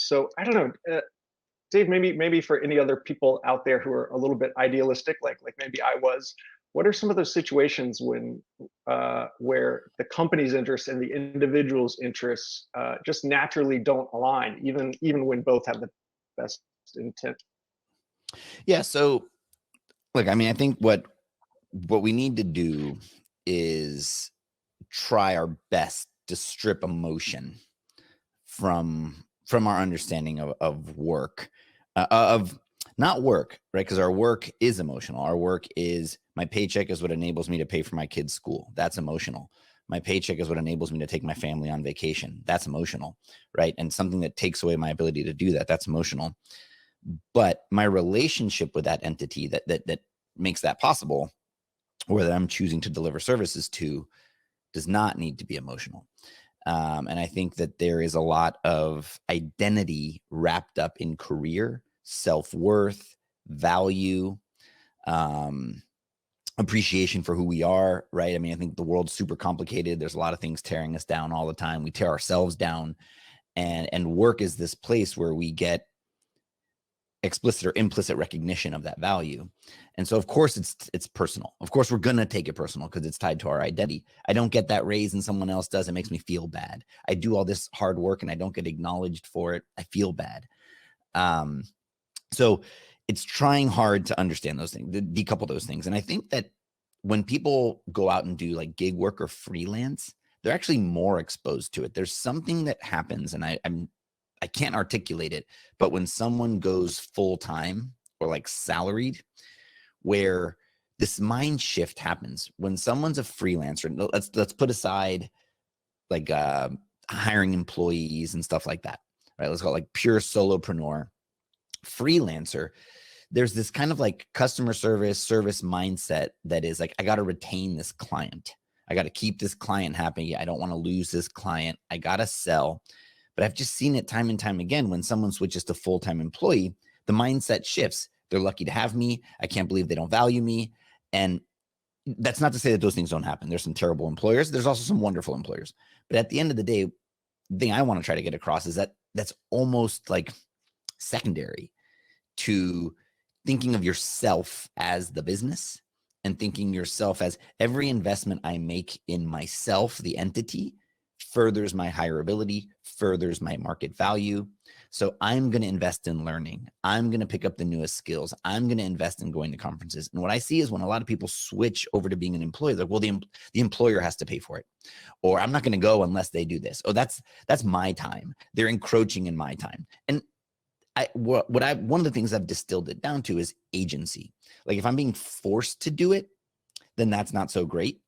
So I don't know, Dave. Maybe for any other people out there who are a little bit idealistic, like maybe I was. What are some of those situations when where the company's interests and the individual's interests just naturally don't align, even when both have the best intent? Yeah. So look, I mean, I think what we need to do is try our best to strip emotion from our understanding of work, of not work, right? Because our work is emotional. Our work is my paycheck is what enables me to pay for my kids' school. That's emotional. My paycheck is what enables me to take my family on vacation. That's emotional, right? And something that takes away my ability to do that, that's emotional. But my relationship with that entity that makes that possible, or that I'm choosing to deliver services to, does not need to be emotional. And I think that there is a lot of identity wrapped up in career, self-worth, value, um, appreciation for who we are, right? I mean, I think the world's super complicated. There's a lot of things tearing us down all the time. We tear ourselves down. And work is this place where we get explicit or implicit recognition of that value. And so of course it's personal. Of course we're going to take it personal because it's tied to our identity. I don't get that raise and someone else does, it makes me feel bad. I do all this hard work and I don't get acknowledged for it, I feel bad. So it's trying hard to understand those things, to decouple those things. And I think that when people go out and do like gig work or freelance, they're actually more exposed to it. There's something that happens, and I can't articulate it, but when someone goes full time or like salaried, where this mind shift happens when someone's a freelancer. Let's put aside like hiring employees and stuff like that, right? Let's call it like pure solopreneur. Freelancer, there's this kind of like customer service mindset that is like, I got to retain this client. I got to keep this client happy. I don't want to lose this client. I got to sell. But I've just seen it time and time again. When someone switches to full-time employee, the mindset shifts. They're lucky to have me. I can't believe they don't value me. And that's not to say that those things don't happen. There's some terrible employers. There's also some wonderful employers. But at the end of the day, the thing I want to try to get across is that that's almost like secondary to thinking of yourself as the business, and thinking yourself as every investment I make in myself, the entity, furthers my hireability, furthers my market value. So I'm going to invest in learning. I'm going to pick up the newest skills. I'm going to invest in going to conferences. And what I see is when a lot of people switch over to being an employee, like, well, the employer has to pay for it, or I'm not going to go unless they do this. Oh, that's my time. They're encroaching in my time. And one of the things I've distilled it down to is agency. Like if I'm being forced to do it, then that's not so great.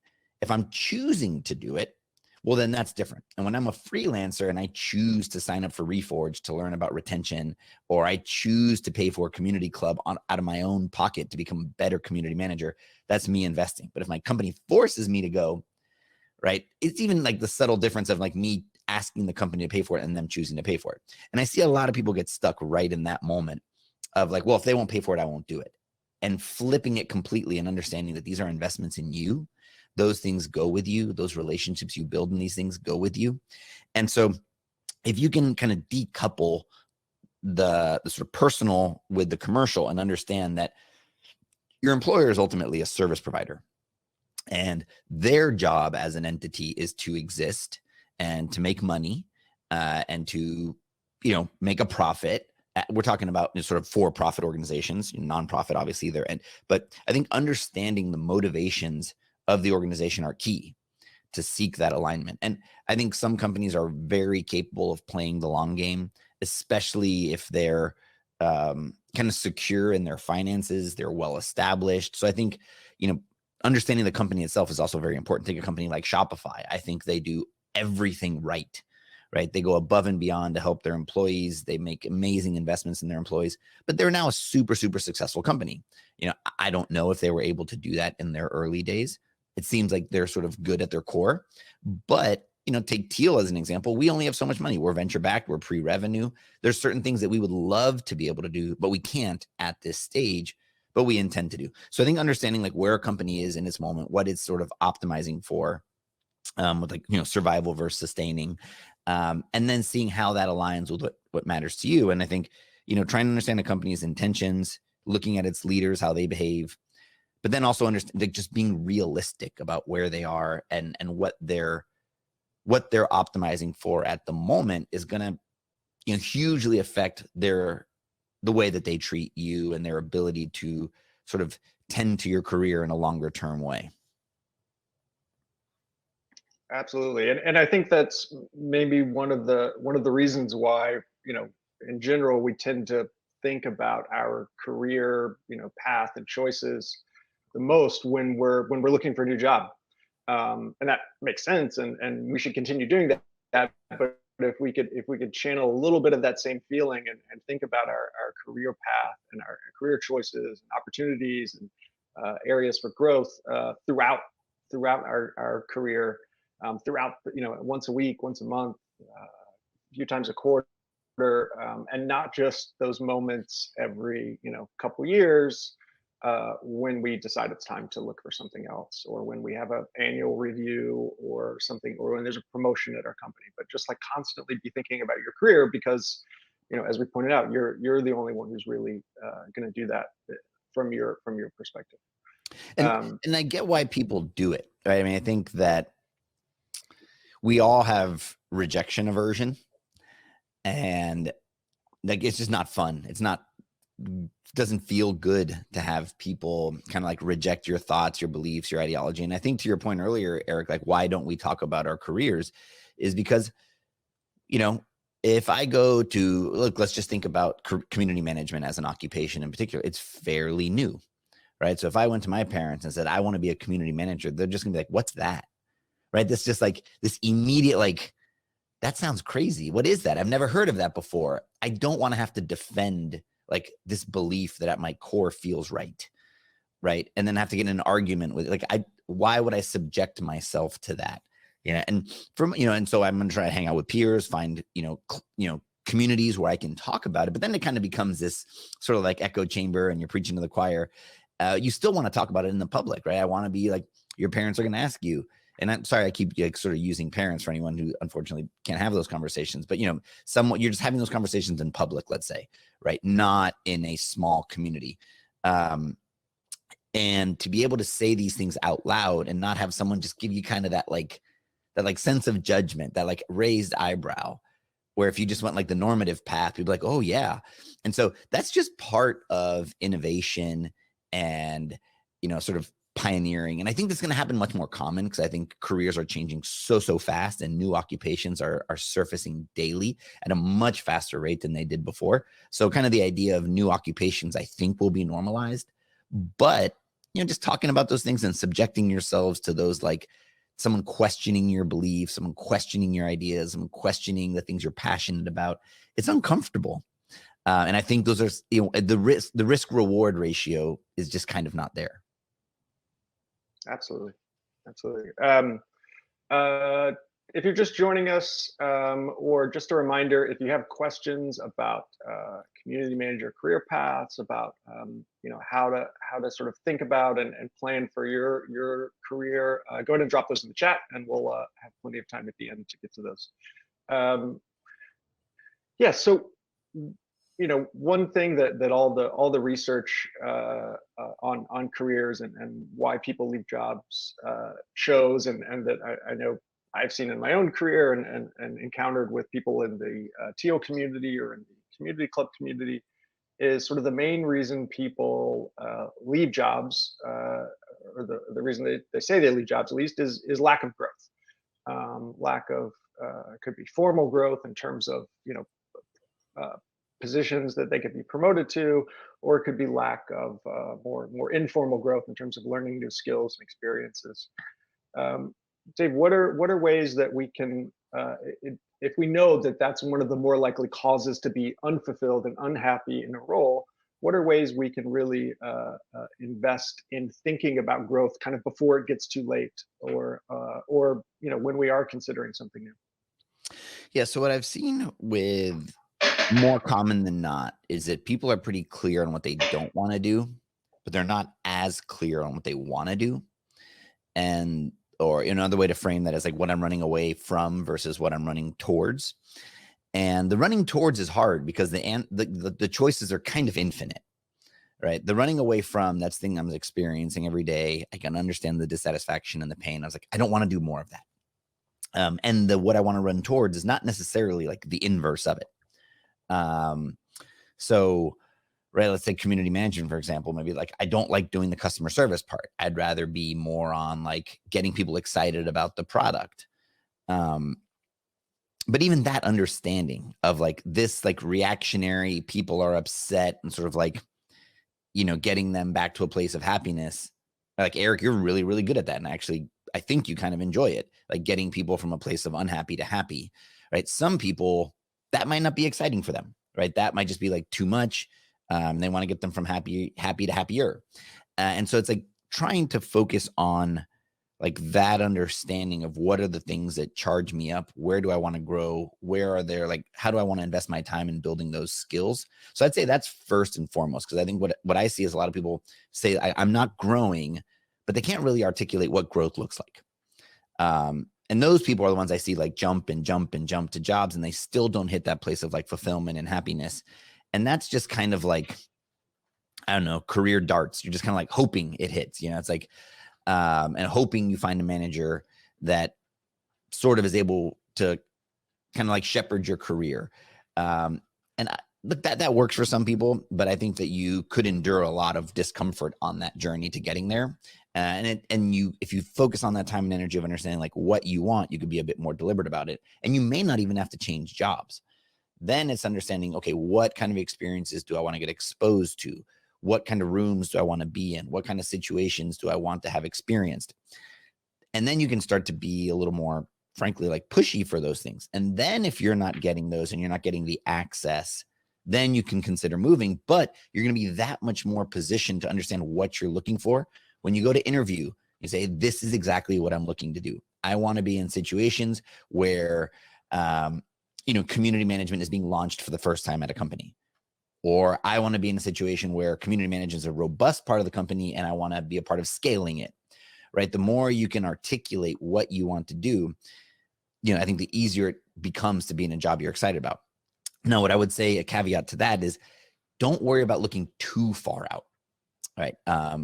If I'm choosing to do it, well, then that's different. And when I'm a freelancer and I choose to sign up for Reforge to learn about retention, or I choose to pay for a community club out of my own pocket to become a better community manager, that's me investing. But if my company forces me to go, right, it's even like the subtle difference of like me asking the company to pay for it and them choosing to pay for it. And I see a lot of people get stuck right in that moment of like, well, if they won't pay for it, I won't do it. And flipping it completely and understanding that these are investments in you. Those things go with you. Those relationships you build in these things go with you. And so if you can kind of decouple the sort of personal with the commercial and understand that your employer is ultimately a service provider, and their job as an entity is to exist and to make money, and to, make a profit. We're talking about sort of for-profit organizations, nonprofit, obviously there. But I think understanding the motivations of the organization are key to seek that alignment. And I think some companies are very capable of playing the long game, especially if they're kind of secure in their finances, they're well established. So I think, understanding the company itself is also very important. Take a company like Shopify. I think they do everything right. They go above and beyond to help their employees. They make amazing investments in their employees, but they're now a super, super successful company. I don't know if they were able to do that in their early days. It seems like they're sort of good at their core, but take Teal as an example. We only have so much money. We're venture backed. We're pre-revenue. There's certain things that we would love to be able to do, but we can't at this stage, but we intend to do. So I think understanding like where a company is in its moment, what it's sort of optimizing for, with like, survival versus sustaining, and then seeing how that aligns with what matters to you. And I think, trying to understand a company's intentions, looking at its leaders, how they behave, but then also understand, like, just being realistic about where they are and what they're optimizing for at the moment is going to, hugely affect the way that they treat you and their ability to sort of tend to your career in a longer term way. Absolutely. And I think that's maybe one of the reasons why, in general, we tend to think about our career, path and choices the most when we're looking for a new job. And that makes sense, and we should continue doing that. But if we could channel a little bit of that same feeling and think about our career path and our career choices and opportunities and areas for growth throughout our career, throughout, once a week, once a month, a few times a quarter, and not just those moments every couple years when we decide it's time to look for something else, or when we have an annual review or something, or when there's a promotion at our company. But just like constantly be thinking about your career, because as we pointed out, you're the only one who's really going to do that from your perspective. And I get why people do it, right? I mean, I think that we all have rejection aversion, and like, it's just not fun. Doesn't feel good to have people kind of like reject your thoughts, your beliefs, your ideology. And I think to your point earlier, Erik, like, why don't we talk about our careers is because, if I go to let's just think about community management as an occupation in particular, it's fairly new, right? So if I went to my parents and said, I want to be a community manager, they're just gonna be like, what's that? Right? That's just like this immediate, like, that sounds crazy. What is that? I've never heard of that before. I don't want to have to defend like this belief that at my core feels right. Right. And then have to get in an argument with, like, why would I subject myself to that? And and so I'm going to try to hang out with peers, find, communities where I can talk about it. But then it kind of becomes this sort of like echo chamber, and you're preaching to the choir. You still want to talk about it in the public, right? I want to be like, your parents are going to ask you. And I'm sorry, I keep like sort of using parents for anyone who unfortunately can't have those conversations, but you're just having those conversations in public, let's say, right? Not in a small community. And to be able to say these things out loud and not have someone just give you kind of that sense of judgment, that like raised eyebrow, where if you just went like the normative path, you'd be like, oh yeah. And so that's just part of innovation and, sort of pioneering. And I think that's going to happen much more common, because I think careers are changing so fast, and new occupations are surfacing daily at a much faster rate than they did before. So kind of the idea of new occupations, I think, will be normalized. But, just talking about those things and subjecting yourselves to those, like someone questioning your beliefs, someone questioning your ideas, someone questioning the things you're passionate about, it's uncomfortable. And I think those are, the risk reward ratio is just kind of not there. Absolutely. If you're just joining us, or just a reminder, if you have questions about community manager career paths, about how to sort of think about and plan for your career, go ahead and drop those in the chat, and we'll have plenty of time at the end to get to those. Yeah. So one thing that all the research on careers and why people leave jobs shows, and that I know I've seen in my own career and encountered with people in the Teal community or in the community club community, is sort of the main reason people leave jobs, or the reason they say they leave jobs, at least, is lack of growth. Lack of could be formal growth in terms of positions that they could be promoted to, or it could be lack of more informal growth in terms of learning new skills and experiences. Dave, what are ways that we can, if we know that that's one of the more likely causes to be unfulfilled and unhappy in a role, what are ways we can really invest in thinking about growth kind of before it gets too late, or when we are considering something new? Yeah. So what I've seen with more common than not is that people are pretty clear on what they don't want to do, but they're not as clear on what they want to do. And or another way to frame that is like what I'm running away from versus what I'm running towards. And the running towards is hard because the choices are kind of infinite, right? The running away from, that's the thing I'm experiencing every day. I can understand the dissatisfaction and the pain. I was like, I don't want to do more of that. And what I want to run towards is not necessarily like the inverse of it. So, right, let's say community management, for example, maybe like I don't like doing the customer service part. I'd rather be more on like getting people excited about the product. But even that understanding of like this, like reactionary, people are upset and sort of like, getting them back to a place of happiness. Like, Erik, you're really, really good at that. And actually, I think you kind of enjoy it, like getting people from a place of unhappy to happy, right? Some people, that might not be exciting for them, right? That might just be like too much. They want to get them from happy to happier. And so it's like trying to focus on like that understanding of what are the things that charge me up, where do I want to grow, where are there, like how do I want to invest my time in building those skills. So I'd say that's first and foremost, because I think what I see is a lot of people say I'm not growing, but they can't really articulate what growth looks like. And those people are the ones I see like jump to jobs, and they still don't hit that place of like fulfillment and happiness. And that's just kind of like, I don't know, career darts. You're just kind of like hoping it hits, it's like, and hoping you find a manager that sort of is able to kind of like shepherd your career. Look, that works for some people, but I think that you could endure a lot of discomfort on that journey to getting there. If you focus on that time and energy of understanding like what you want, you could be a bit more deliberate about it. And you may not even have to change jobs. Then it's understanding, okay, what kind of experiences do I want to get exposed to? What kind of rooms do I want to be in? What kind of situations do I want to have experienced? And then you can start to be a little more, frankly, like pushy for those things. And then if you're not getting those and you're not getting the access, then you can consider moving, but you're going to be that much more positioned to understand what you're looking for. When you go to interview, you say, this is exactly what I'm looking to do. I want to be in situations where, community management is being launched for the first time at a company. Or I want to be in a situation where community management is a robust part of the company and I want to be a part of scaling it, right? The more you can articulate what you want to do, I think the easier it becomes to be in a job you're excited about. Now, what I would say, a caveat to that is don't worry about looking too far out, right?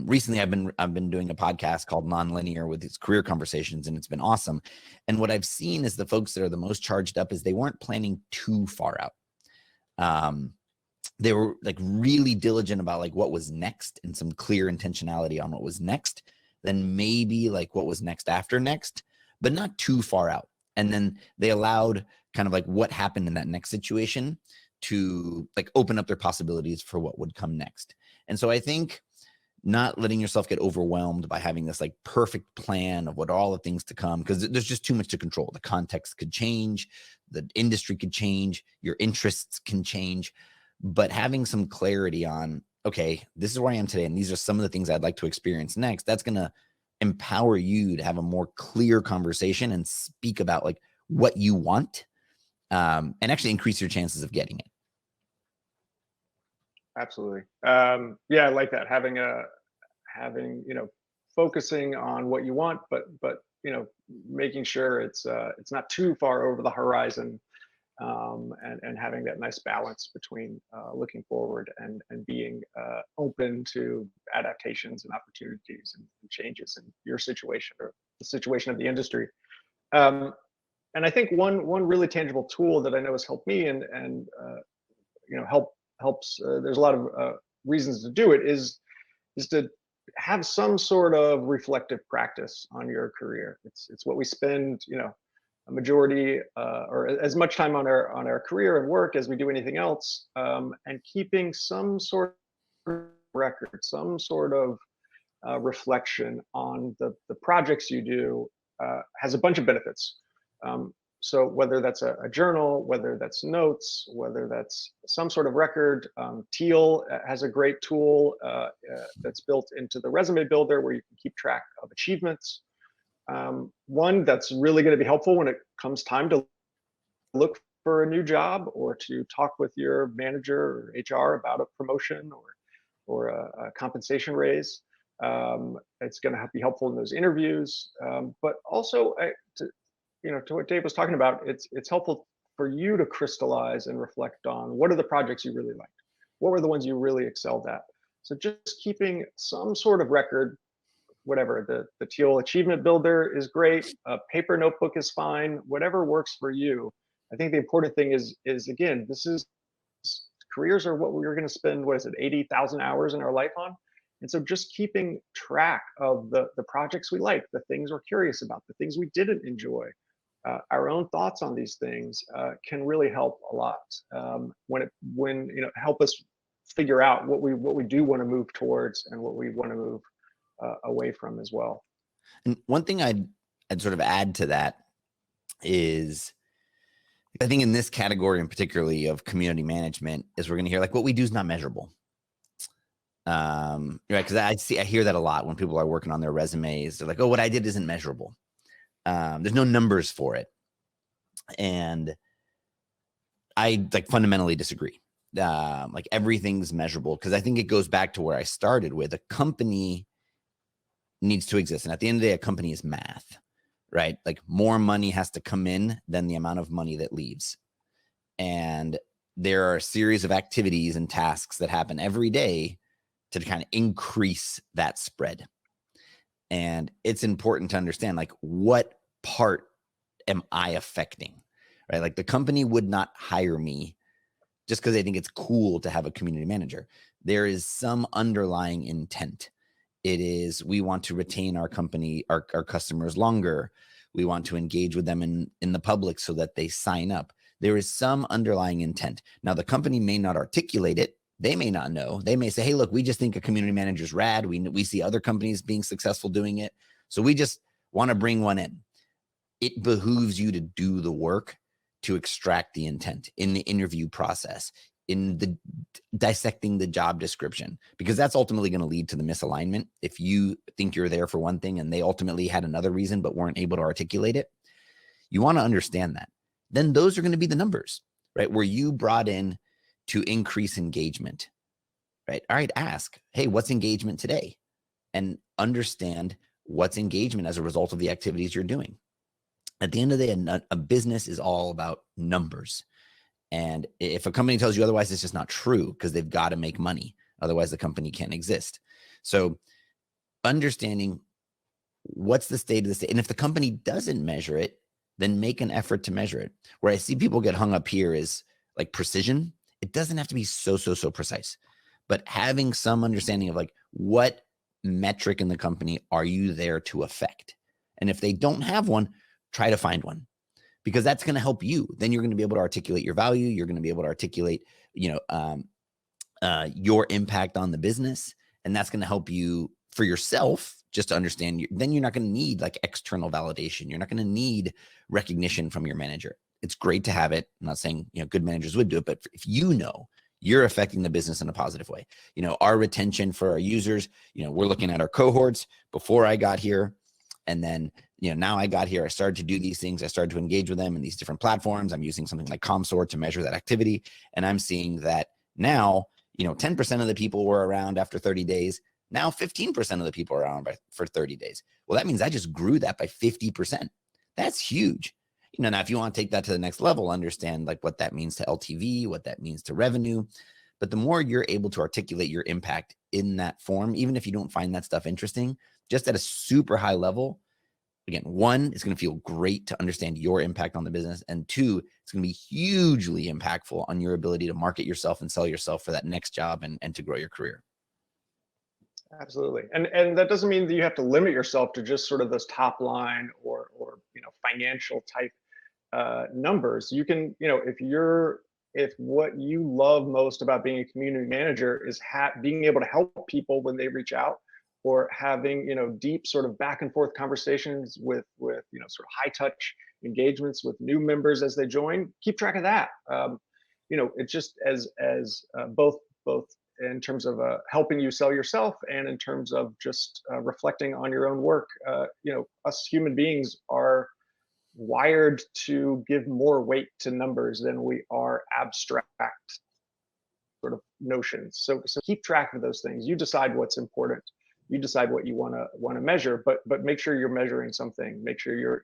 Recently, I've been doing a podcast called Nonlinear with these career conversations, and it's been awesome. And what I've seen is the folks that are the most charged up is they weren't planning too far out. They were like really diligent about like what was next and some clear intentionality on what was next, then maybe like what was next after next, but not too far out. And then they allowed kind of like what happened in that next situation to like open up their possibilities for what would come next. And so I think not letting yourself get overwhelmed by having this like perfect plan of what all the things to come, because there's just too much to control. The context could change, the industry could change, your interests can change. But having some clarity on, okay, this is where I am today, and these are some of the things I'd like to experience next, that's going to empower you to have a more clear conversation and speak about like what you want, and actually increase your chances of getting it. Absolutely. Yeah, I like that. Having, focusing on what you want, but making sure it's not too far over the horizon. And having that nice balance between looking forward and being open to adaptations and opportunities and changes in your situation or the situation of the industry. And I think one really tangible tool that I know has helped me and helps. There's a lot of reasons to do it. Is to have some sort of reflective practice on your career. It's what we spend a majority or as much time on our career and work as we do anything else, and keeping some sort of record, some sort of reflection on the projects you do has a bunch of benefits. So whether that's a journal, whether that's notes, whether that's some sort of record, Teal has a great tool that's built into the resume builder where you can keep track of achievements. One that's really going to be helpful when it comes time to look for a new job or to talk with your manager or HR about a promotion or a compensation raise. It's going to be helpful in those interviews, but also to what Dave was talking about, it's helpful for you to crystallize and reflect on what are the projects you really liked, what were the ones you really excelled at. So just keeping some sort of record, whatever, the Teal Achievement Builder is great, a paper notebook is fine, whatever works for you. I think the important thing is again, this is, careers are what we're going to spend, what is it, 80,000 hours in our life on. And so just keeping track of the projects we like, the things we're curious about, the things we didn't enjoy, our own thoughts on these things can really help a lot when help us figure out what we do want to move towards and what we want to move away from as well. And one thing I'd sort of add to that is, I think in this category, and particularly of community management, is we're going to hear like what we do is not measurable. Right? Because I hear that a lot when people are working on their resumes. They're like, "Oh, what I did isn't measurable. There's no numbers for it," and I like fundamentally disagree. Like everything's measurable, because I think it goes back to where I started with: a company needs to exist, and at the end of the day, a company is math. Right? Like more money has to come in than the amount of money that leaves. And there are a series of activities and tasks that happen every day to kind of increase that spread. And it's important to understand, like, what part am I affecting, right? Like the company would not hire me just because they think it's cool to have a community manager. There is some underlying intent. It is, we want to retain our company, our customers longer. We want to engage with them in the public so that they sign up. There is some underlying intent. Now, the company may not articulate it. They may not know. They may say, "Hey, look, we just think a community manager is rad. We see other companies being successful doing it, so we just want to bring one in." It behooves you to do the work to extract the intent in the interview process, in the dissecting the job description, because that's ultimately going to lead to the misalignment. If you think you're there for one thing and they ultimately had another reason but weren't able to articulate it, you want to understand that. Then those are going to be the numbers, right? Where you brought in to increase engagement, right? All right, ask, "Hey, what's engagement today?" And understand what's engagement as a result of the activities you're doing. At the end of the day, a business is all about numbers. And if a company tells you otherwise, it's just not true, because they've got to make money. Otherwise, the company can't exist. So understanding what's the state of the state. And if the company doesn't measure it, then make an effort to measure it. Where I see people get hung up here is like precision. It doesn't have to be so precise, but having some understanding of like, what metric in the company are you there to affect? And if they don't have one, try to find one, because that's going to help you. Then you're going to be able to articulate your value. You're going to be able to articulate, your impact on the business. And that's going to help you for yourself, just to understand. Then you're not going to need like external validation. You're not going to need recognition from your manager. It's great to have it. I'm not saying, good managers would do it, but if you're affecting the business in a positive way, our retention for our users, we're looking at our cohorts before I got here. And then, now I got here, I started to do these things. I started to engage with them in these different platforms. I'm using something like Commsor to measure that activity. And I'm seeing that now, 10% of the people were around after 30 days. Now 15% of the people are around for 30 days. Well, that means I just grew that by 50%. That's huge. Now if you want to take that to the next level, understand like what that means to LTV, what that means to revenue. But the more you're able to articulate your impact in that form, even if you don't find that stuff interesting, just at a super high level, again, one, it's going to feel great to understand your impact on the business. And two, it's going to be hugely impactful on your ability to market yourself and sell yourself for that next job and to grow your career. Absolutely. And that doesn't mean that you have to limit yourself to just sort of those top line or financial type numbers. You can, if what you love most about being a community manager is being able to help people when they reach out, or having deep sort of back and forth conversations with sort of high touch engagements with new members as they join, keep track of that. It just as both in terms of helping you sell yourself, and in terms of just reflecting on your own work. Us human beings are wired to give more weight to numbers than we are abstract sort of notions. So keep track of those things. You decide what's important you decide what you want to measure, but make sure you're measuring something. Make sure you're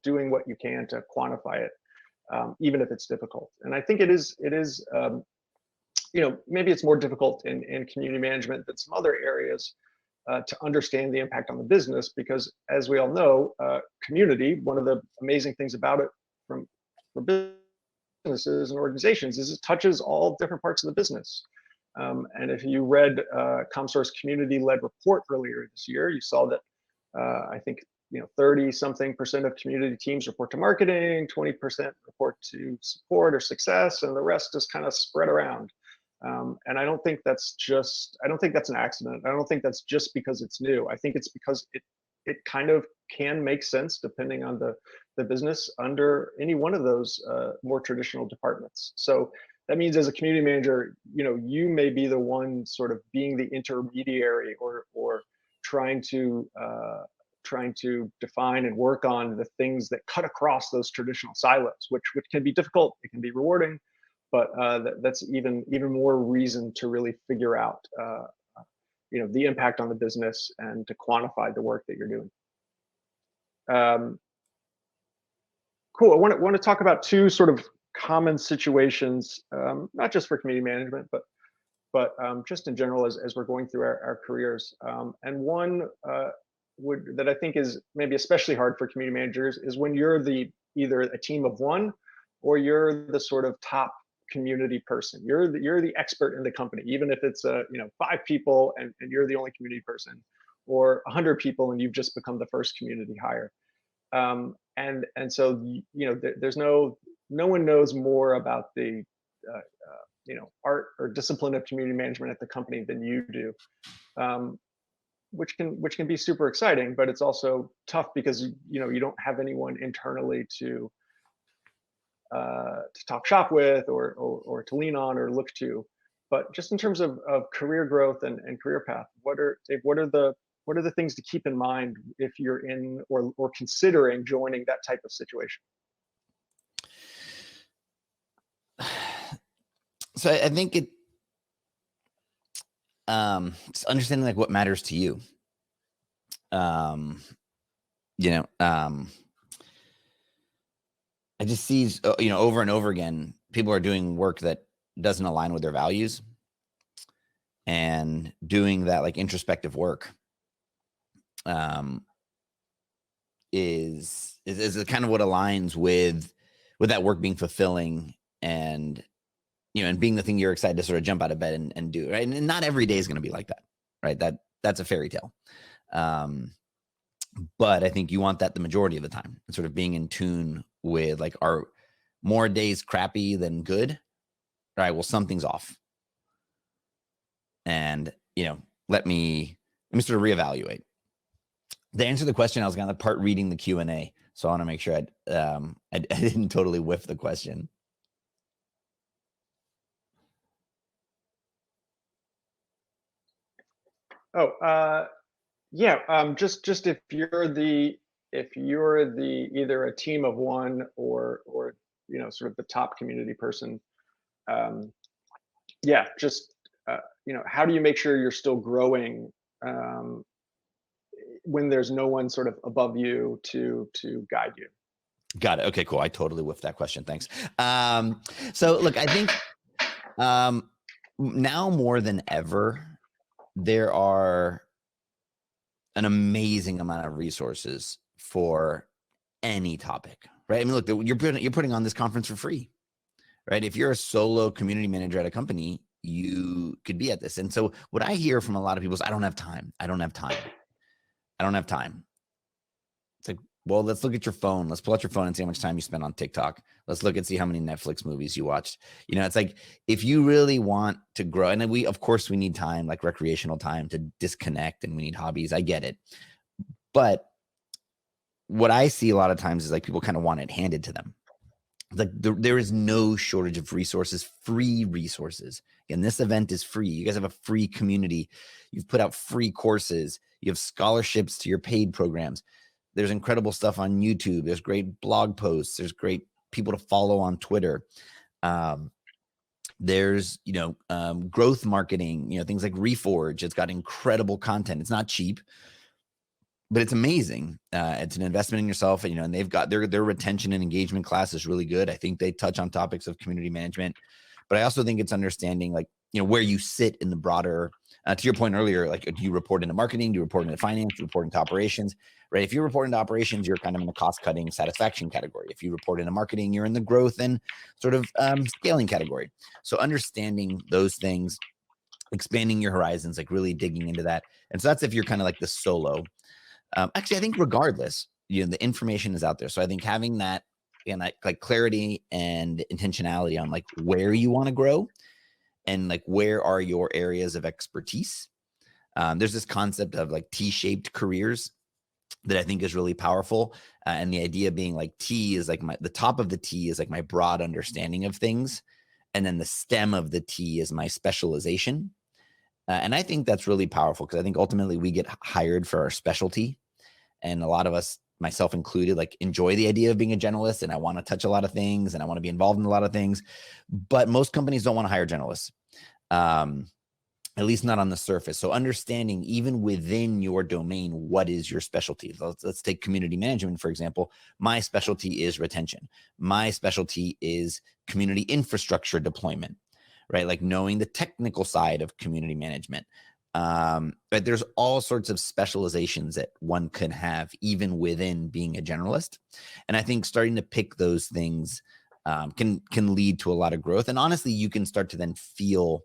doing what you can to quantify it, even if it's difficult. And I think it is maybe it's more difficult in community management than some other areas to understand the impact on the business, because as we all know, community, one of the amazing things about it for businesses and organizations is it touches all different parts of the business. And if you read Commsor's community-led report earlier this year, you saw that I think 30-something% of community teams report to marketing, 20% report to support or success, and the rest is kind of spread around. And I don't think that's an accident. I don't think that's just because it's new. I think it's because it kind of can make sense depending on the business under any one of those more traditional departments. So that means as a community manager, you may be the one sort of being the intermediary or trying to define and work on the things that cut across those traditional silos, which can be difficult. It can be rewarding, but that's even more reason to really figure out the impact on the business and to quantify the work that you're doing. Cool. I want to talk about two sort of common situations, not just for community management, but just in general as we're going through our careers. And one that I think is maybe especially hard for community managers is when you're either a team of one, or you're the sort of top community person. You're the expert in the company, even if it's 5 people and you're the only community person, or 100 people and you've just become the first community hire. And so there's no one knows more about the art or discipline of community management at the company than you do, which can be super exciting, but it's also tough because you don't have anyone internally to talk shop with or to lean on or look to. But just in terms of career growth and career path, what are the things to keep in mind if you're in or considering joining that type of situation? So I think it's understanding like what matters to you. I just see, over and over again, people are doing work that doesn't align with their values, and doing that like introspective work is kind of what aligns with that work being fulfilling and being the thing you're excited to sort of jump out of bed and do, right? And not every day is going to be like that, right? That's a fairy tale. But I think you want that the majority of the time, and sort of being in tune with like, are more days crappy than good? All right, well, something's off. And, let me sort of reevaluate. To answer the question, I was kind of part reading the Q&A. So I want to make sure I didn't totally whiff the question. Yeah. Just if you're the either a team of one or sort of the top community person, just how do you make sure you're still growing when there's no one sort of above you to guide you? Got it. Okay, cool. I totally whiffed that question. Thanks. So look, I think now more than ever, there are an amazing amount of resources for any topic, right? I mean, look, you're putting on this conference for free, right? If you're a solo community manager at a company, you could be at this. And so what I hear from a lot of people is, I don't have time. It's like, well, let's look at your phone. Let's pull out your phone and see how much time you spend on TikTok. Let's look and see how many Netflix movies you watched. It's like, if you really want to grow, and then of course we need time, like recreational time, to disconnect, and we need hobbies. I get it. But what I see a lot of times is like, people kind of want it handed to them. Like there is no shortage of resources, free resources. And this event is free. You guys have a free community. You've put out free courses. You have scholarships to your paid programs. There's incredible stuff on YouTube. There's great blog posts. There's great people to follow on Twitter. There's, growth marketing, things like Reforge. It's got incredible content. It's not cheap, but it's amazing. It's an investment in yourself, and they've got their retention and engagement class is really good. I think they touch on topics of community management, but I also think it's understanding where you sit in the broader, to your point earlier, do you report into marketing? Do you report into finance? Do you report into operations? Right? If you report into operations, you're kind of in the cost cutting satisfaction category. If you report into marketing, you're in the growth and sort of scaling category. So understanding those things, expanding your horizons, really digging into that. And so that's if you're kind of like the solo. Actually, I think regardless, the information is out there. So I think having that, and like clarity and intentionality on where you want to grow and where are your areas of expertise. There's this concept of T-shaped careers that I think is really powerful. And the idea being T is the top of the T is my broad understanding of things. And then the stem of the T is my specialization. And I think that's really powerful because I think ultimately we get hired for our specialty. And a lot of us, myself included, enjoy the idea of being a generalist, and I want to touch a lot of things and I want to be involved in a lot of things. But most companies don't want to hire generalists, at least not on the surface. So understanding even within your domain, what is your specialty? Let's take community management, for example. My specialty is retention. My specialty is community infrastructure deployment, right? Knowing the technical side of community management. But there's all sorts of specializations that one could have even within being a generalist. And I think starting to pick those things can lead to a lot of growth. And honestly, you can start to then feel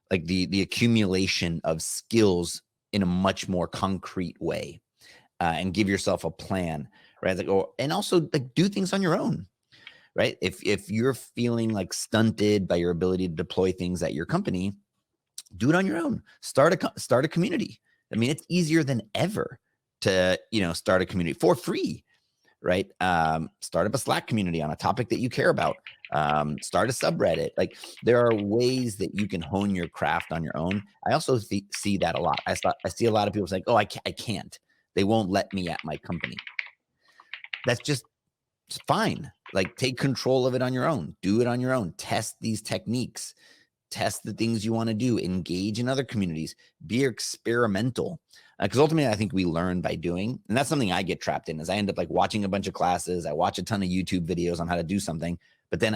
the accumulation of skills in a much more concrete way, and give yourself a plan, right? And also do things on your own, right? If you're feeling stunted by your ability to deploy things at your company, do it on your own. Start a community. I mean, it's easier than ever to, start a community for free, right? Start up a Slack community on a topic that you care about. Start a subreddit. There are ways that you can hone your craft on your own. I also see that a lot. I see a lot of people saying, oh, I can't. They won't let me at my company. That's just fine. Take control of it on your own. Do it on your own. Test these techniques. Test the things you want to do, engage in other communities, be experimental. Because ultimately, I think we learn by doing. And that's something I get trapped in, is I end up watching a bunch of classes. I watch a ton of YouTube videos on how to do something, but then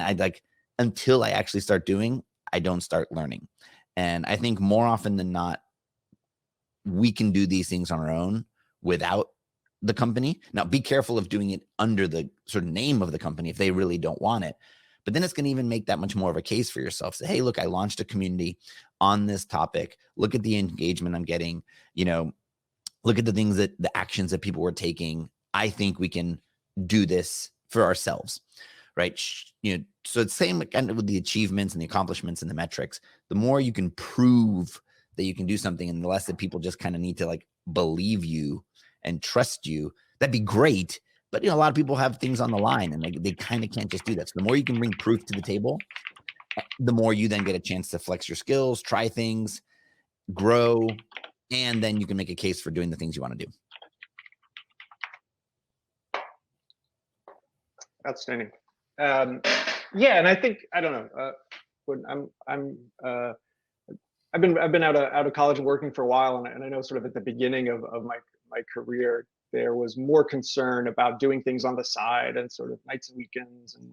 until I actually start doing, I don't start learning. And I think more often than not, we can do these things on our own without the company. Now, be careful of doing it under the sort of name of the company if they really don't want it. But then it's going to even make that much more of a case for yourself. Say, hey, look, I launched a community on this topic. Look at the engagement I'm getting. Look at the actions that people were taking. I think we can do this for ourselves, right? So it's same with the achievements and the accomplishments and the metrics. The more you can prove that you can do something, and the less that people just kind of need to believe you and trust you, that'd be great. But a lot of people have things on the line, and they kind of can't just do that. So the more you can bring proof to the table, the more you then get a chance to flex your skills, try things, grow, and then you can make a case for doing the things you want to do. Outstanding. Yeah, and I think, I don't know, when I've been out of college and working for a while, and I know sort of at the beginning of my career, there was more concern about doing things on the side and sort of nights and weekends and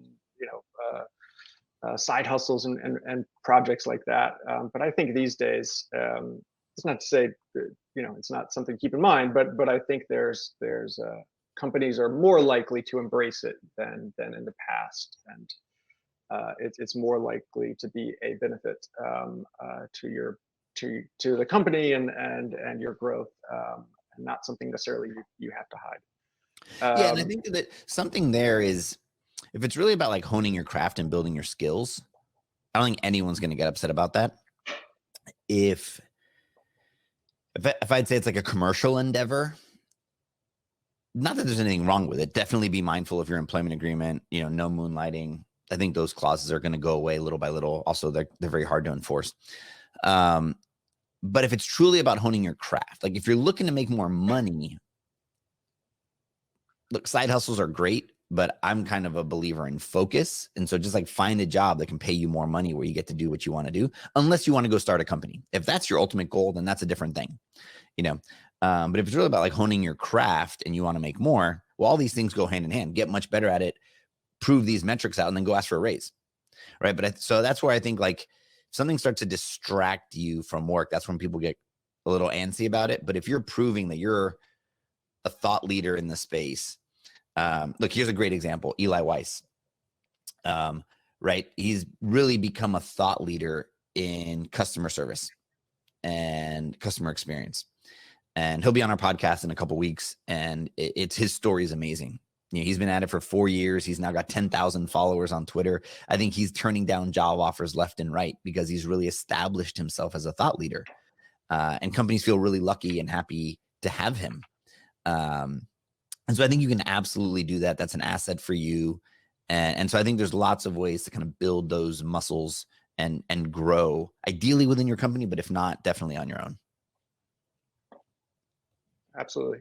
side hustles and projects like that. But I think these days, it's not to say it's not something to keep in mind, but I think there's companies are more likely to embrace it than in the past, and it's more likely to be a benefit to the company and your growth, and not something necessarily you have to hide. Yeah, and I think that something there is, if it's really about honing your craft and building your skills, I don't think anyone's going to get upset about that. If I'd say it's a commercial endeavor, not that there's anything wrong with it. Definitely be mindful of your employment agreement. No moonlighting. I think those clauses are going to go away little by little. Also, they're very hard to enforce. But if it's truly about honing your craft, if you're looking to make more money, look, side hustles are great, but I'm kind of a believer in focus. And so just like find a job that can pay you more money where you get to do what you want to do, unless you want to go start a company. If that's your ultimate goal, then that's a different thing, you know. But if it's really about like honing your craft and you want to make more, well, all these things go hand in hand. Get much better at it, prove these metrics out, and then go ask for a raise, right? So that's where I think like if something starts to distract you from work, that's when people get a little antsy about it. But if you're proving that you're a thought leader in the space, look, here's a great example. Eli Weiss, right? He's really become a thought leader in customer service and customer experience. And he'll be on our podcast in a couple of weeks. And it's his story is amazing. You know, he's been at it for 4 years. He's now got 10,000 followers on Twitter. I think he's turning down job offers left and right because he's really established himself as a thought leader. And companies feel really lucky and happy to have him. And so I think you can absolutely do that. That's an asset for you. And so I think there's lots of ways to kind of build those muscles and grow, ideally within your company, but if not, definitely on your own. Absolutely.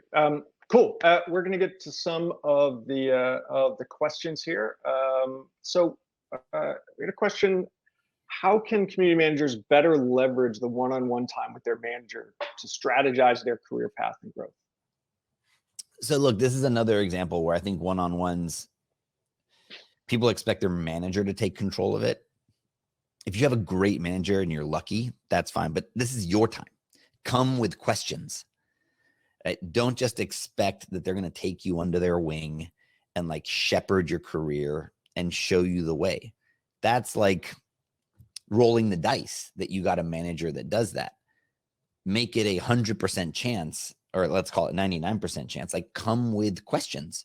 Cool. We're going to get to some of the questions here. So we had a question: how can community managers better leverage the one-on-one time with their manager to strategize their career path and growth? So look, this is another example where I think one-on-ones, people expect their manager to take control of it. If you have a great manager and you're lucky, that's fine. But this is your time. Come with questions. Right? Don't just expect that they're going to take you under their wing and like shepherd your career and show you the way. That's like rolling the dice that you got a manager that does that. Make it 100% chance, or let's call it 99% chance. Like, come with questions.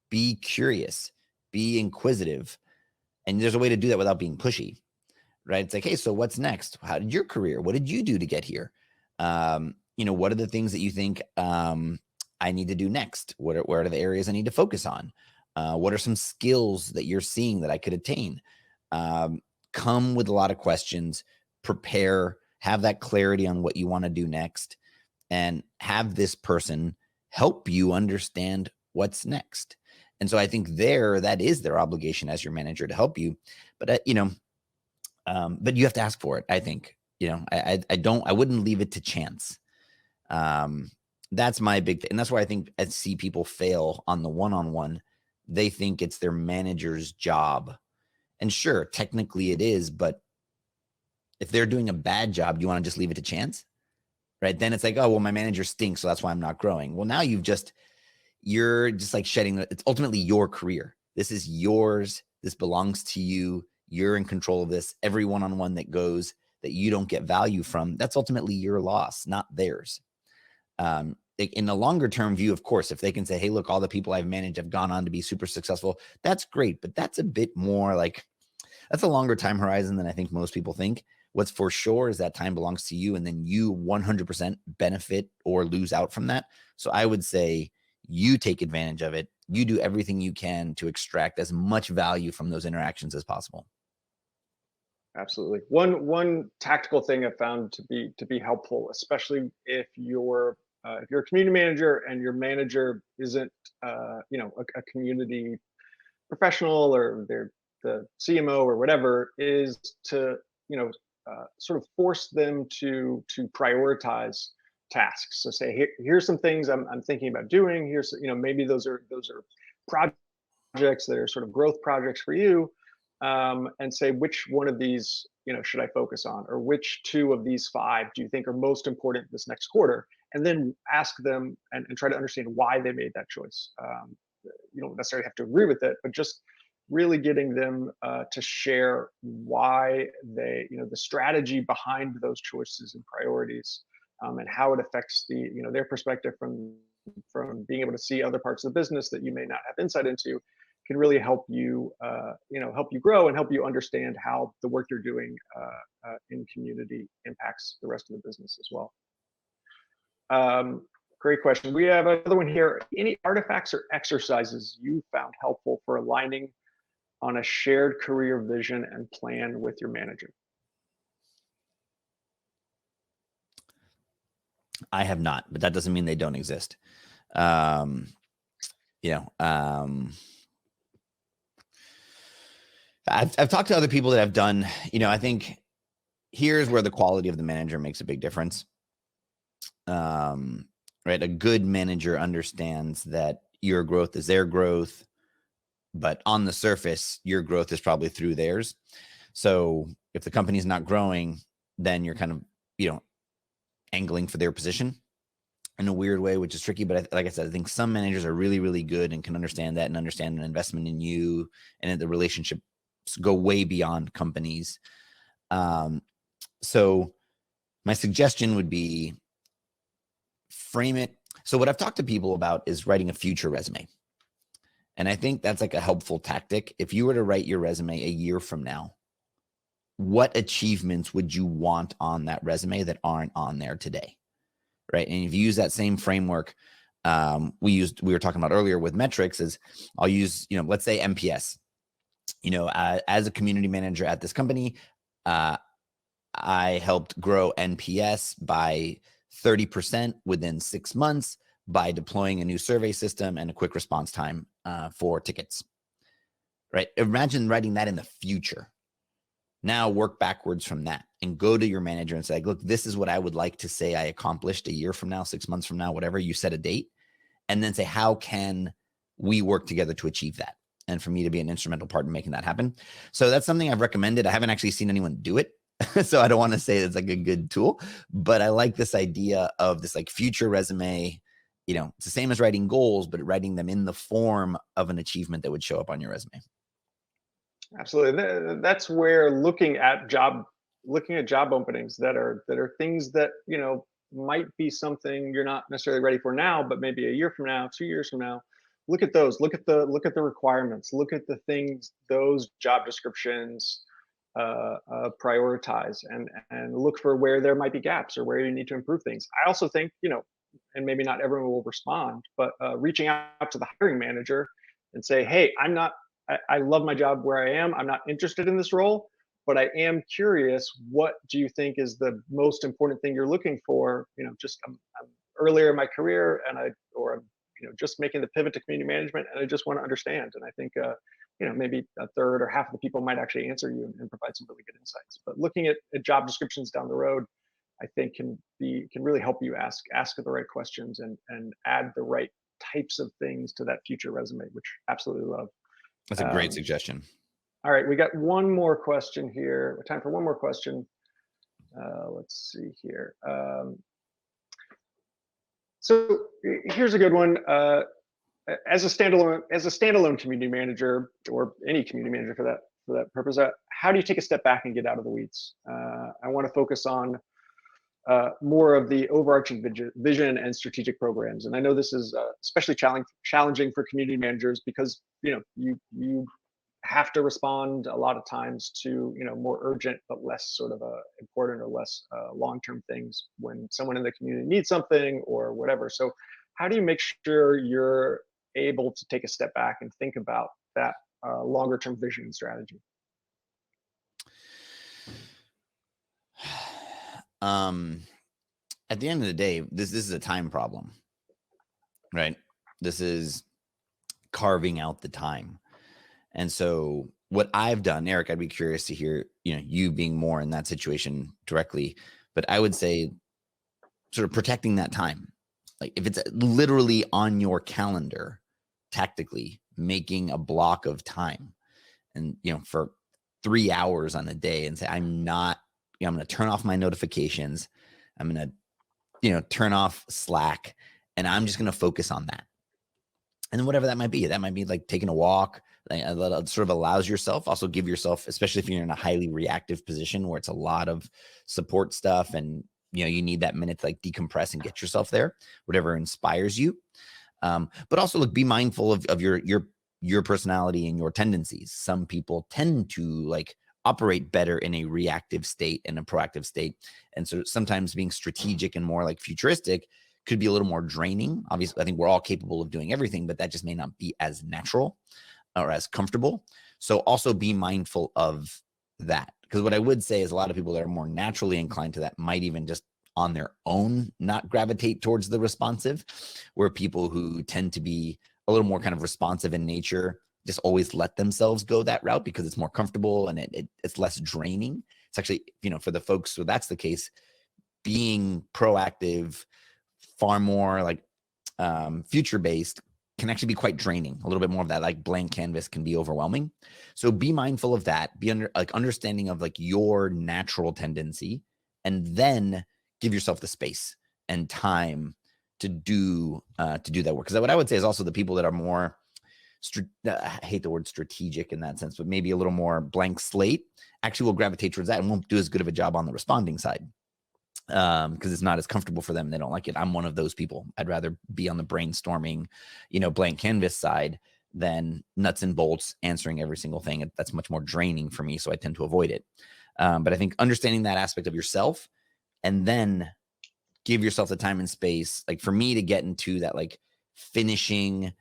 Be curious. Be inquisitive. And there's a way to do that without being pushy, right? It's like, hey, so what's next? How did your career? What did you do to get here? What are the things that you think I need to do next? What are the areas I need to focus on? What are some skills that you're seeing that I could attain? Come with a lot of questions, prepare, have that clarity on what you want to do next, and have this person help you understand what's next. And so I think that is their obligation as your manager to help you. But, but you have to ask for it. I think, I wouldn't leave it to chance. That's my big thing. And that's why I think I see people fail on the one-on-one. They think it's their manager's job. And sure, technically it is, but if they're doing a bad job, do you want to just leave it to chance? Right? Then it's like, oh, well, my manager stinks, so that's why I'm not growing. Well, now you're just like it's ultimately your career. This is yours. This belongs to you. You're in control of this. Every one-on-one that goes that you don't get value from, that's ultimately your loss, not theirs. In the longer term view, of course, if they can say, hey, look, all the people I've managed have gone on to be super successful, that's great. But that's a bit more like, that's a longer time horizon than I think most people think. What's for sure is that time belongs to you, and then you 100% benefit or lose out from that. So I would say you take advantage of it. You do everything you can to extract as much value from those interactions as possible. Absolutely. One tactical thing I found to be helpful, especially if you're a community manager and your manager isn't a community professional, or they're the CMO or whatever, is to sort of force them to prioritize tasks. So say, here's some things I'm thinking about doing. Here's maybe those are projects that are sort of growth projects for you, and say, which one of these should I focus on, or which two of these 5 do you think are most important this next quarter, and then ask them and try to understand why they made that choice. You don't necessarily have to agree with it, but just really getting them to share why they, the strategy behind those choices and priorities, and how it affects their perspective from being able to see other parts of the business that you may not have insight into, can really help you, help you grow and help you understand how the work you're doing in community impacts the rest of the business as well. Great question. We have another one here. Any artifacts or exercises you found helpful for aligning on a shared career vision and plan with your manager? I have not, but that doesn't mean they don't exist. I've talked to other people that have done, I think here's where the quality of the manager makes a big difference. Right. A good manager understands that your growth is their growth, but on the surface, your growth is probably through theirs. So if the company's not growing, then you're kind of, angling for their position in a weird way, which is tricky. But like I said, I think some managers are really, really good and can understand that and understand an investment in you and the relationships go way beyond companies. So my suggestion would be frame it. So what I've talked to people about is writing a future resume. And I think that's like a helpful tactic. If you were to write your resume a year from now, what achievements would you want on that resume that aren't on there today? Right. And if you use that same framework we were talking about earlier with metrics, is I'll use, let's say MPS, as a community manager at this company, I helped grow NPS by 30% within 6 months by deploying a new survey system and a quick response time for tickets. Right. Imagine writing that in the future. Now work backwards from that and go to your manager and say, look, this is what I would like to say I accomplished a year from now, 6 months from now, whatever. You set a date and then say, how can we work together to achieve that? And for me to be an instrumental part in making that happen. So that's something I've recommended. I haven't actually seen anyone do it. So I don't want to say it's like a good tool, but I like this idea of this like future resume. It's the same as writing goals, but writing them in the form of an achievement that would show up on your resume. Absolutely. That's where looking at job openings that are things that, might be something you're not necessarily ready for now, but maybe a year from now, 2 years from now, look at those, look at the requirements, look at the things those job descriptions prioritize, and look for where there might be gaps or where you need to improve things. I also think, and maybe not everyone will respond, but reaching out to the hiring manager and say, hey, I love my job where I am. I'm not interested in this role, but I am curious. What do you think is the most important thing you're looking for? I'm earlier in my career, and I'm just making the pivot to community management, and I just want to understand. And I think maybe a third or half of the people might actually answer you and provide some really good insights. But looking at job descriptions down the road, I think can really help you ask the right questions and add the right types of things to that future resume, which I absolutely love. That's a great suggestion. All right, we got one more question here. Time for one more question. Let's see here. So here's a good one. As a standalone community manager, or any community manager for that purpose, how do you take a step back and get out of the weeds? I want to focus on more of the overarching vision and strategic programs. And I know this is especially challenging for community managers because you have to respond a lot of times to more urgent but less sort of important or less long-term things when someone in the community needs something or whatever. So how do you make sure you're able to take a step back and think about that longer term vision and strategy? At the end of the day, this is a time problem, right? This is carving out the time. And so what I've done, Erik, I'd be curious to hear, you being more in that situation directly, but I would say sort of protecting that time. Like if it's literally on your calendar, tactically making a block of time and, for 3 hours on a day and say, I'm going to turn off my notifications. I'm going to, turn off Slack, and I'm just going to focus on that. And then whatever that might be like taking a walk, that sort of allows yourself, also give yourself, especially if you're in a highly reactive position where it's a lot of support stuff and, you need that minute to like decompress and get yourself there, whatever inspires you. But also look, be mindful of your personality and your tendencies. Some people tend to like operate better in a reactive state and a proactive state. And so sometimes being strategic and more like futuristic could be a little more draining. Obviously, I think we're all capable of doing everything, but that just may not be as natural or as comfortable. So also be mindful of that. Because what I would say is a lot of people that are more naturally inclined to that might even just on their own not gravitate towards the responsive, where people who tend to be a little more kind of responsive in nature just always let themselves go that route because it's more comfortable and it's less draining. It's actually, for the folks who that's the case, being proactive, far more like future based can actually be quite draining. A little bit more of that like blank canvas can be overwhelming. So be mindful of that. Be understanding of like your natural tendency, and then give yourself the space and time to do that work. Because what I would say is also the people that are more I hate the word strategic in that sense, but maybe a little more blank slate actually will gravitate towards that and won't do as good of a job on the responding side because it's not as comfortable for them. They don't like it. I'm one of those people. I'd rather be on the brainstorming, blank canvas side than nuts and bolts answering every single thing. That's much more draining for me, so I tend to avoid it. But I think understanding that aspect of yourself and then give yourself the time and space, like for me to get into that like finishing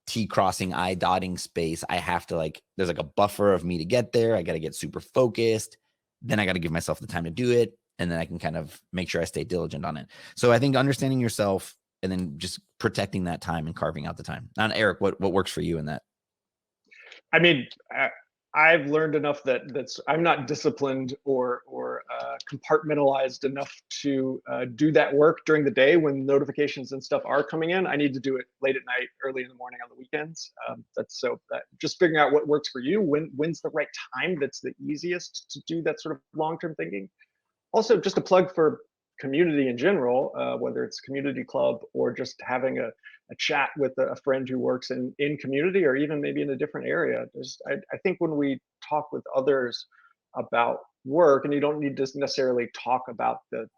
T crossing, I dotting space, I have to there's like a buffer of me to get there. I got to get super focused. Then I got to give myself the time to do it. And then I can kind of make sure I stay diligent on it. So I think understanding yourself and then just protecting that time and carving out the time. Now, Erik, what works for you in that? I mean, I've learned enough that I'm not disciplined or compartmentalized enough to do that work during the day when notifications and stuff are coming in. I need to do it late at night, early in the morning on the weekends. Just figuring out what works for you. When's the right time that's the easiest to do that sort of long-term thinking. Also, just a plug for community in general, whether it's community club or just having a chat with a friend who works in community or even maybe in a different area. I think when we talk with others about work, and you don't need to necessarily talk about the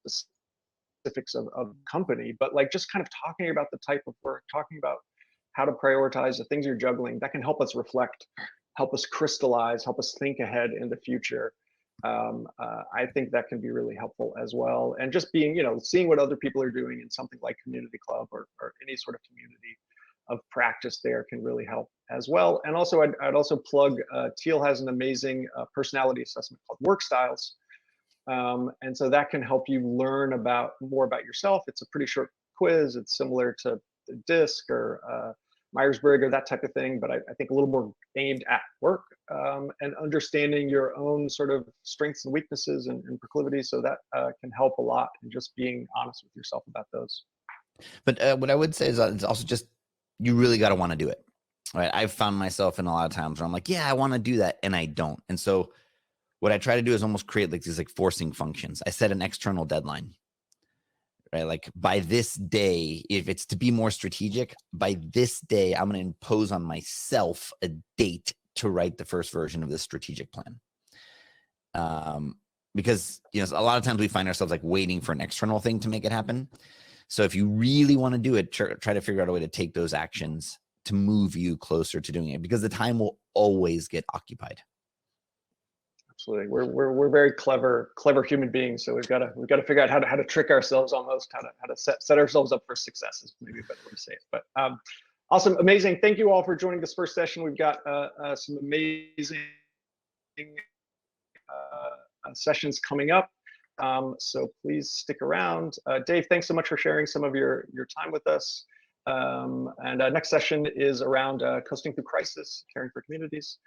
specifics of company, but like just kind of talking about the type of work, talking about how to prioritize the things you're juggling, that can help us reflect, help us crystallize, help us think ahead in the future. I think that can be really helpful as well. And just being, seeing what other people are doing in something like community club or any sort of community of practice there can really help as well. And also, I'd also plug Teal has an amazing personality assessment called Work Styles. And so that can help you learn more about yourself. It's a pretty short quiz. It's similar to DISC or Myers-Briggs or that type of thing, but I think a little more aimed at work and understanding your own sort of strengths and weaknesses and proclivities. So that can help a lot, and just being honest with yourself about those. But what I would say is it's also just, you really got to want to do it. Right. I've found myself in a lot of times where I'm like, yeah, I want to do that. And I don't. And so what I try to do is almost create these forcing functions. I set an external deadline. Right? Like by this day, if it's to be more strategic, by this day, I'm going to impose on myself a date to write the first version of this strategic plan. Because, a lot of times we find ourselves waiting for an external thing to make it happen. So if you really want to do it, try to figure out a way to take those actions to move you closer to doing it, because the time will always get occupied. Absolutely, we're very clever human beings, so we've got to figure out how to trick ourselves, almost how to set ourselves up for success is maybe a better way to say it. But awesome, amazing. Thank you all for joining this first session. We've got some amazing sessions coming up, so please stick around. Dave, thanks so much for sharing some of your time with us. And next session is around coasting through crisis, caring for communities.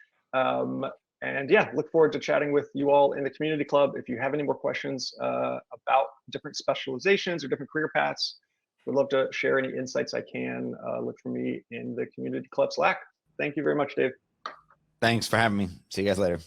And yeah, look forward to chatting with you all in the community club. If you have any more questions about different specializations or different career paths, would love to share any insights I can. Look for me in the community club Slack. Thank you very much, Dave. Thanks for having me. See you guys later.